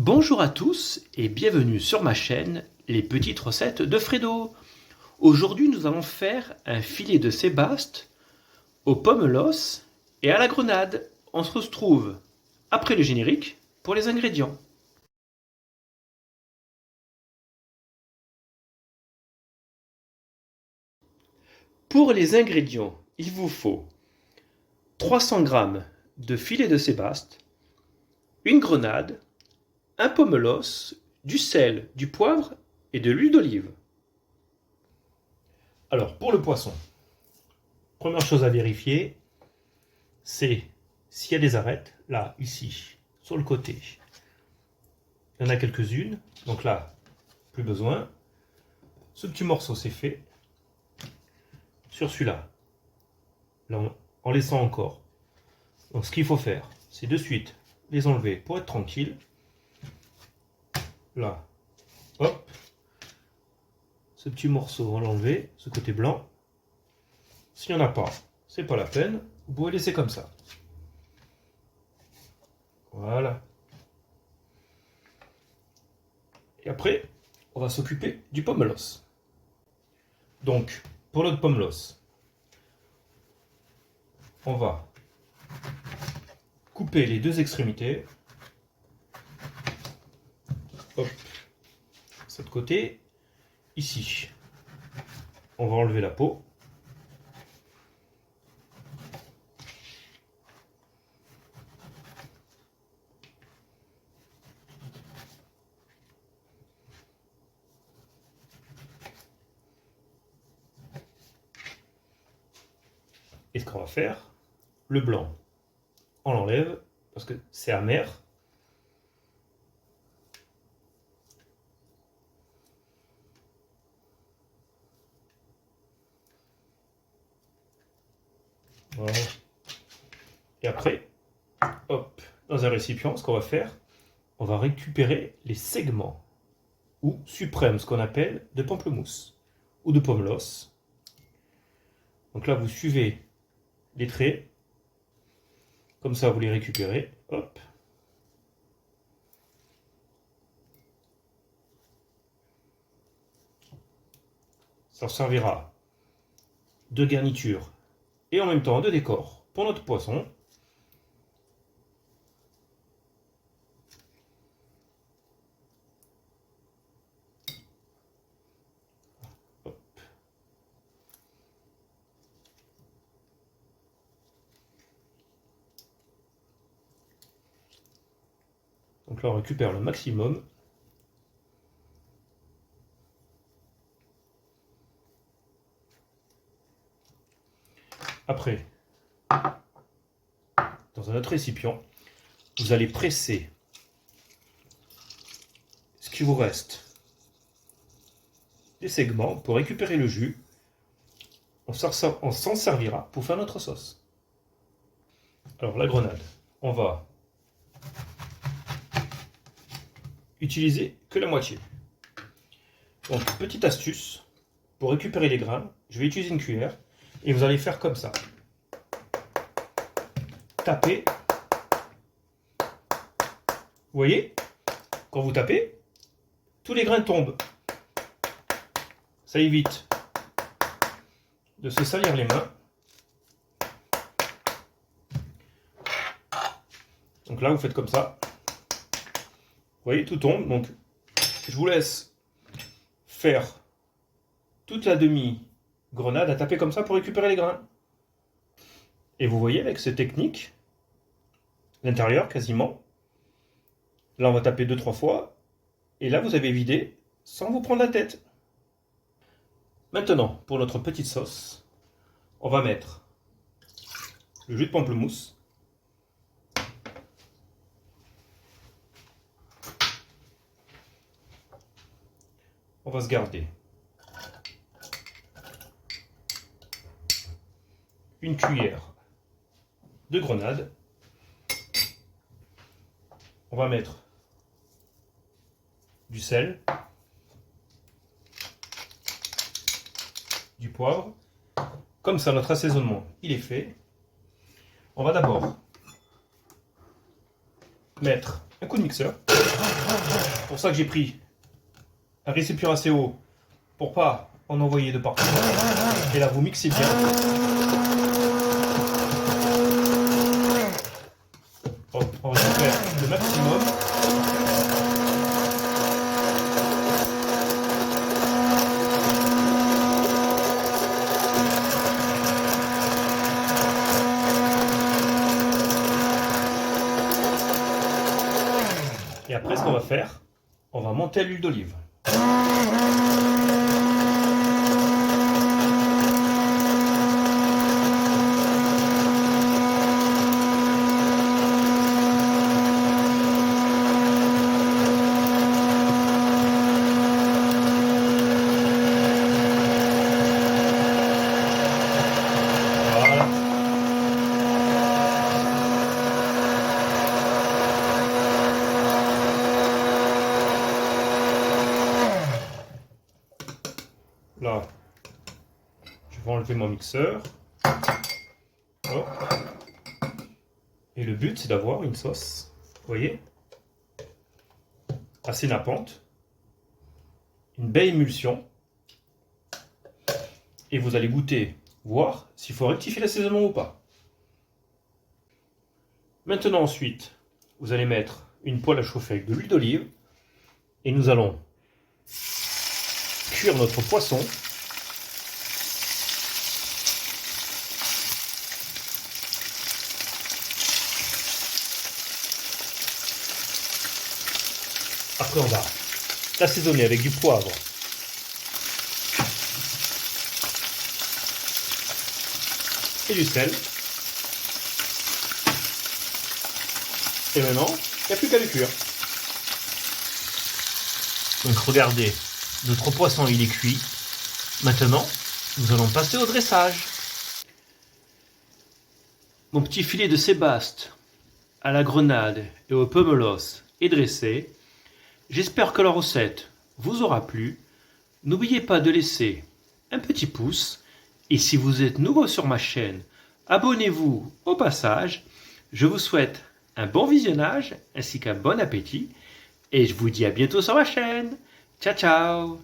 Bonjour à tous et bienvenue sur ma chaîne Les Petites Recettes de Fredo. Aujourd'hui nous allons faire un filet de sébaste aux pomelos et à la grenade. On se retrouve après le générique pour les ingrédients. Pour les ingrédients, il vous faut 300 g de filet de sébaste, une grenade, un pomelos, du sel, du poivre et de l'huile d'olive. Alors, pour le poisson, première chose à vérifier, c'est s'il y a des arêtes, là, ici, sur le côté. Il y en a quelques-unes, donc là, plus besoin. Ce petit morceau, c'est fait. Sur celui-là, là, en laissant encore. Donc ce qu'il faut faire, c'est de suite les enlever pour être tranquille. Là, hop. Ce petit morceau, on l'enlever, ce côté blanc. S'il n'y en a pas, c'est pas la peine. Vous pouvez laisser comme ça. Voilà. Et après, on va s'occuper du pomelos. Donc, pour notre pomelos, on va couper les deux extrémités. Hop. De l'autre côté, ici, on va enlever la peau. Et ce qu'on va faire, le blanc, on l'enlève parce que c'est amer. Voilà. Et après, hop, dans un récipient, ce qu'on va faire, on va récupérer les segments ou suprêmes, ce qu'on appelle de pamplemousse ou de pomelos. Donc là, vous suivez les traits, comme ça vous les récupérez, hop. Ça servira de garniture et en même temps de décor pour notre poisson. Hop. Donc là on récupère le maximum. Après, dans un autre récipient, vous allez presser ce qui vous reste des segments pour récupérer le jus. On s'en servira pour faire notre sauce. Alors la grenade, on va utiliser que la moitié. Donc petite astuce, pour récupérer les grains, je vais utiliser une cuillère et vous allez faire comme ça. Tapez. Vous voyez, quand vous tapez, tous les grains tombent. Ça évite de se salir les mains. Donc là, vous faites comme ça. Vous voyez, tout tombe. Donc, je vous laisse faire toute la demi-grenade à taper comme ça pour récupérer les grains. Et vous voyez, avec cette technique, l'intérieur quasiment, là, on va taper 2-3 fois. Et là, vous avez vidé sans vous prendre la tête. Maintenant, pour notre petite sauce, on va mettre le jus de pamplemousse. On va se garder une cuillère de grenade. On va mettre du sel, du poivre. Comme ça, notre assaisonnement, il est fait. On va d'abord mettre un coup de mixeur. C'est pour ça que j'ai pris un récipient assez haut pour pas en envoyer de partout. Et là, vous mixez bien. On va faire le maximum. Et après, ce qu'on va faire, on va monter l'huile d'olive. Voilà. Là, je vais enlever mon mixeur. Hop. Et le but, c'est d'avoir une sauce, vous voyez, assez nappante, une belle émulsion. Et vous allez goûter, voir s'il faut rectifier l'assaisonnement ou pas. Maintenant, ensuite, vous allez mettre une poêle à chauffer avec de l'huile d'olive. Et nous allons cuire notre poisson. Après, on va l'assaisonner avec du poivre et du sel. Et maintenant, il n'y a plus qu'à le cuire. Donc regardez, notre poisson il est cuit. Maintenant, nous allons passer au dressage. Mon petit filet de sébaste à la grenade et au pomelos est dressé. J'espère que la recette vous aura plu. N'oubliez pas de laisser un petit pouce. Et si vous êtes nouveau sur ma chaîne, abonnez-vous au passage. Je vous souhaite un bon visionnage ainsi qu'un bon appétit. Et je vous dis à bientôt sur ma chaîne. Ciao, ciao!